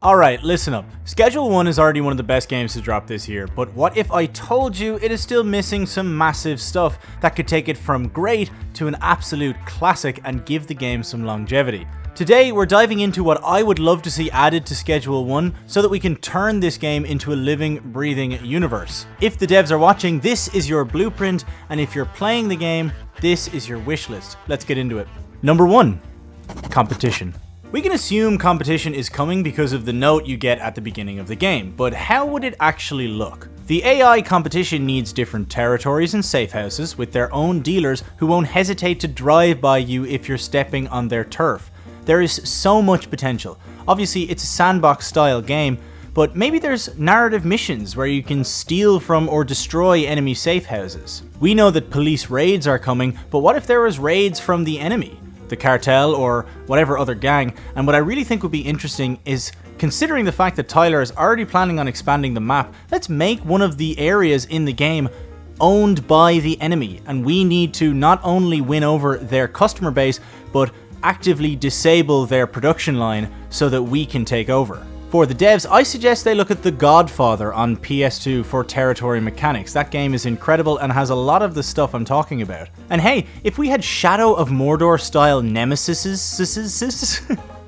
Alright, listen up. Schedule 1 is already one of the best games to drop this year, but what if I told you it is still missing some massive stuff that could take it from great to an absolute classic and give the game some longevity? Today, we're diving into what I would love to see added to Schedule 1 so that we can turn this game into a living, breathing universe. If the devs are watching, this is your blueprint, and if you're playing the game, this is your wish list. Let's get into it. Number 1. Competition. We can assume competition is coming because of the note you get at the beginning of the game, but how would it actually look? The AI competition needs different territories and safe houses with their own dealers who won't hesitate to drive by you if you're stepping on their turf. There is so much potential. Obviously, it's a sandbox style game, but maybe there's narrative missions where you can steal from or destroy enemy safe houses. We know that police raids are coming, but what if there was raids from the enemy? The cartel or whatever other gang, and what I really think would be interesting is, considering the fact that Tyler is already planning on expanding the map, let's make one of the areas in the game owned by the enemy, and we need to not only win over their customer base, but actively disable their production line so that we can take over. For the devs, I suggest they look at The Godfather on PS2 for territory mechanics. That game is incredible and has a lot of the stuff I'm talking about. And hey, if we had Shadow of Mordor style nemesis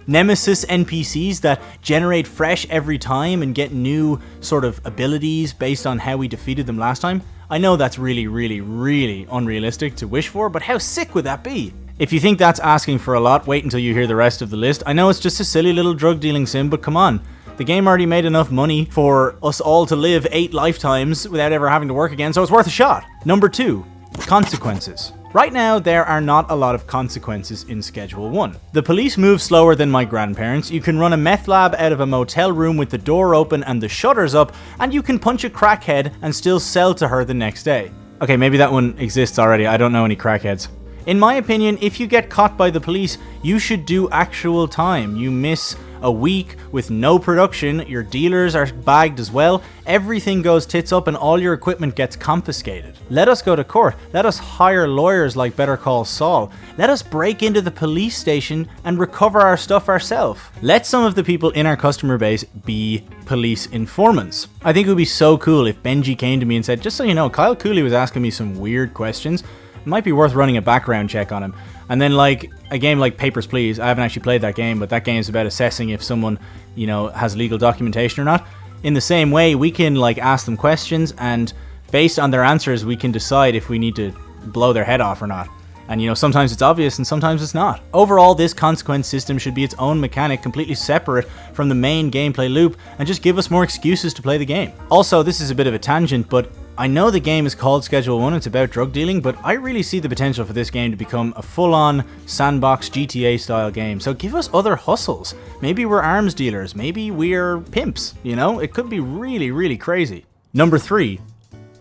NPCs that generate fresh every time and get new sort of abilities based on how we defeated them last time, I know that's really unrealistic to wish for, but how sick would that be? If you think that's asking for a lot, wait until you hear the rest of the list. I know it's just a silly little drug dealing sim, but come on. The game already made enough money for us all to live 8 lifetimes without ever having to work again, so it's worth a shot. Number 2, consequences. Right now, there are not a lot of consequences in Schedule 1. The police move slower than my grandparents, you can run a meth lab out of a motel room with the door open and the shutters up, and you can punch a crackhead and still sell to her the next day. Okay, maybe that one exists already, I don't know any crackheads. In my opinion, if you get caught by the police, you should do actual time. You miss a week with no production, your dealers are bagged as well, everything goes tits up and all your equipment gets confiscated. Let us go to court, let us hire lawyers like Better Call Saul, let us break into the police station and recover our stuff ourselves. Let some of the people in our customer base be police informants. I think it would be so cool if Benji came to me and said, just so you know, Kyle Cooley was asking me some weird questions. It might be worth running a background check on him. And then like a game like Papers, Please, I haven't actually played that game, but that game is about assessing if someone, has legal documentation or not. In the same way, we can like ask them questions, and based on their answers, we can decide if we need to blow their head off or not. And sometimes it's obvious and sometimes it's not. Overall, this consequence system should be its own mechanic, completely separate from the main gameplay loop, and just give us more excuses to play the game. Also, this is a bit of a tangent, but I know the game is called Schedule 1, it's about drug dealing, but I really see the potential for this game to become a full-on sandbox GTA style game. So give us other hustles. Maybe we're arms dealers, maybe we're pimps, It could be really crazy. Number 3,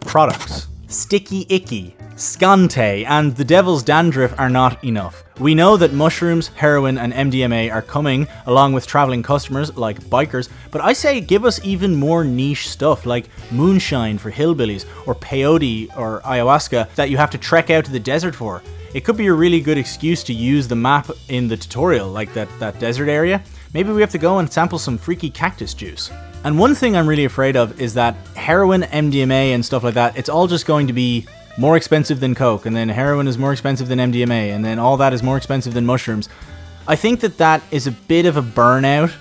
products. Sticky Icky, Scante, and the Devil's Dandruff are not enough. We know that mushrooms, heroin, and MDMA are coming along with traveling customers like bikers, but I say give us even more niche stuff like moonshine for hillbillies or peyote or ayahuasca that you have to trek out to the desert for. It could be a really good excuse to use the map in the tutorial, like that desert area. Maybe we have to go and sample some freaky cactus juice. And one thing I'm really afraid of is that heroin, MDMA, and stuff like that, it's all just going to be more expensive than coke, and then heroin is more expensive than MDMA, and then all that is more expensive than mushrooms. I think that is a bit of a burnout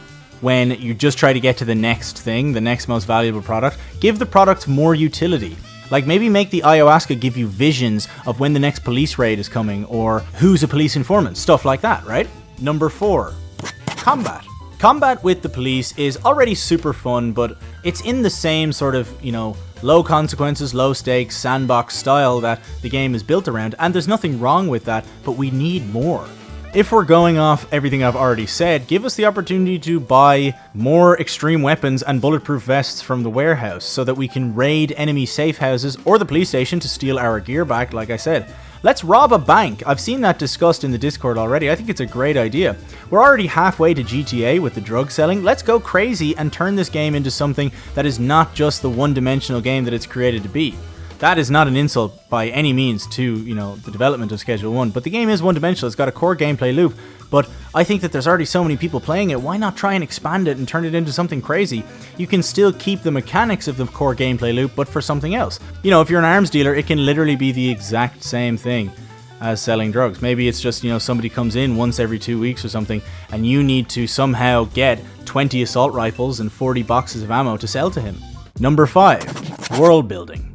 when you just try to get to the next thing, the next most valuable product. Give the products more utility. Like maybe make the ayahuasca give you visions of when the next police raid is coming, or who's a police informant, stuff like that, right? Number 4, combat. Combat with the police is already super fun, but it's in the same sort of, low consequences, low stakes, sandbox style that the game is built around, and there's nothing wrong with that, but we need more. If we're going off everything I've already said, give us the opportunity to buy more extreme weapons and bulletproof vests from the warehouse so that we can raid enemy safe houses or the police station to steal our gear back, like I said. Let's rob a bank. I've seen that discussed in the Discord already. I think it's a great idea. We're already halfway to GTA with the drug selling. Let's go crazy and turn this game into something that is not just the one-dimensional game that it's created to be. That is not an insult by any means to, the development of Schedule 1, but the game is one-dimensional. It's got a core gameplay loop, but I think that there's already so many people playing it, why not try and expand it and turn it into something crazy? You can still keep the mechanics of the core gameplay loop, but for something else. You know, if you're an arms dealer, it can literally be the exact same thing as selling drugs. Maybe it's just, you know, somebody comes in once every 2 weeks or something, and you need to somehow get 20 assault rifles and 40 boxes of ammo to sell to him. Number 5, world building.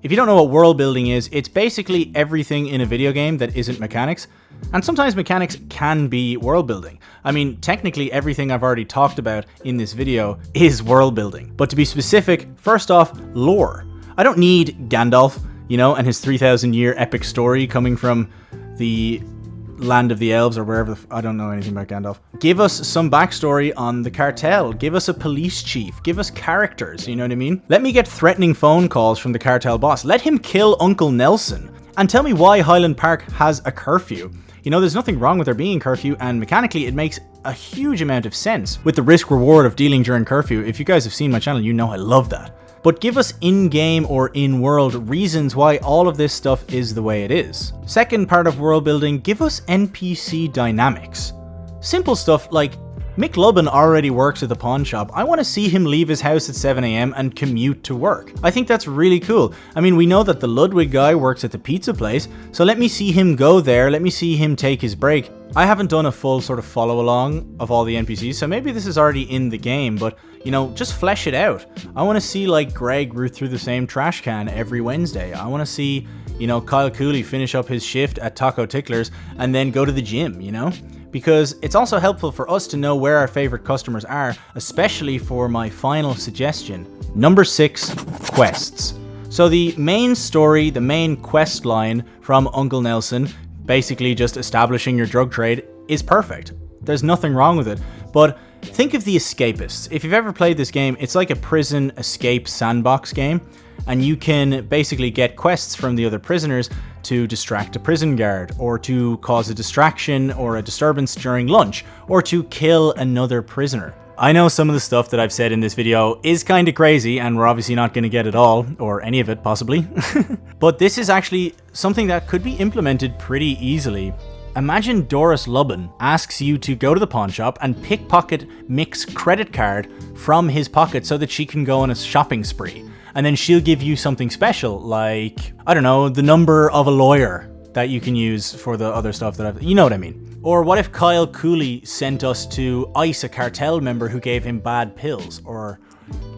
If you don't know what world building is, it's basically everything in a video game that isn't mechanics. And sometimes mechanics can be world building. I mean, technically everything I've already talked about in this video is world building. But to be specific, first off, lore. I don't need Gandalf, you know, and his 3,000 year epic story coming from the land of the elves or wherever. I don't know anything about Gandalf. Give us some backstory on the cartel. Give us a police chief. Give us characters, you know what I mean? Let me get threatening phone calls from the cartel boss. Let him kill Uncle Nelson. And tell me why Highland Park has a curfew. You know, there's nothing wrong with there being curfew, and mechanically it makes a huge amount of sense with the risk reward of dealing during curfew. If you guys have seen my channel, you know I love that. But give us in-game or in-world reasons why all of this stuff is the way it is. Second part of world building, give us NPC dynamics. Simple stuff like, Mick Lubin already works at the pawn shop. I want to see him leave his house at 7 AM and commute to work. I think that's really cool. I mean, we know that the Ludwig guy works at the pizza place, so let me see him go there, let me see him take his break. I haven't done a full sort of follow along of all the NPCs, so maybe this is already in the game, but you know, just flesh it out. I want to see like Greg root through the same trash can every Wednesday. I want to see, you know, Kyle Cooley finish up his shift at Taco Ticklers and then go to the gym, you know? Because it's also helpful for us to know where our favorite customers are, especially for my final suggestion. Number 6, quests. So the main story, the main quest line from Uncle Nelson, basically just establishing your drug trade, is perfect. There's nothing wrong with it. But think of the escapists. If you've ever played this game, it's like a prison escape sandbox game, and you can basically get quests from the other prisoners to distract a prison guard, or to cause a distraction or a disturbance during lunch, or to kill another prisoner. I know some of the stuff that I've said in this video is kind of crazy, and we're obviously not going to get it all, or any of it possibly. But this is actually something that could be implemented pretty easily. Imagine Doris Lubin asks you to go to the pawn shop and pickpocket Mick's credit card from his pocket so that she can go on a shopping spree. And then she'll give you something special, like, I don't know, the number of a lawyer that you can use for the other stuff that you know what I mean. Or what if Kyle Cooley sent us to ice a cartel member who gave him bad pills, or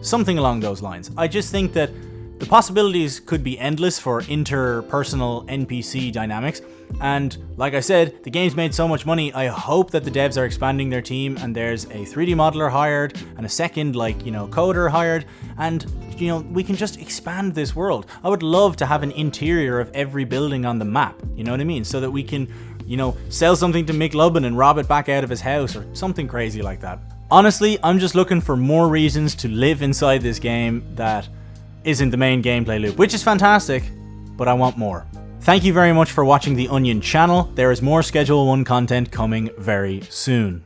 something along those lines. I just think that the possibilities could be endless for interpersonal NPC dynamics. And like I said, the game's made so much money, I hope that the devs are expanding their team and there's a 3D modeler hired and a second, like, you know, coder hired, and you know, we can just expand this world. I would love to have an interior of every building on the map, you know what I mean? So that we can, you know, sell something to Mick Lubin and rob it back out of his house or something crazy like that. Honestly, I'm just looking for more reasons to live inside this game that isn't the main gameplay loop, which is fantastic, but I want more. Thank you very much for watching the Onion channel. There is more Schedule 1 content coming very soon.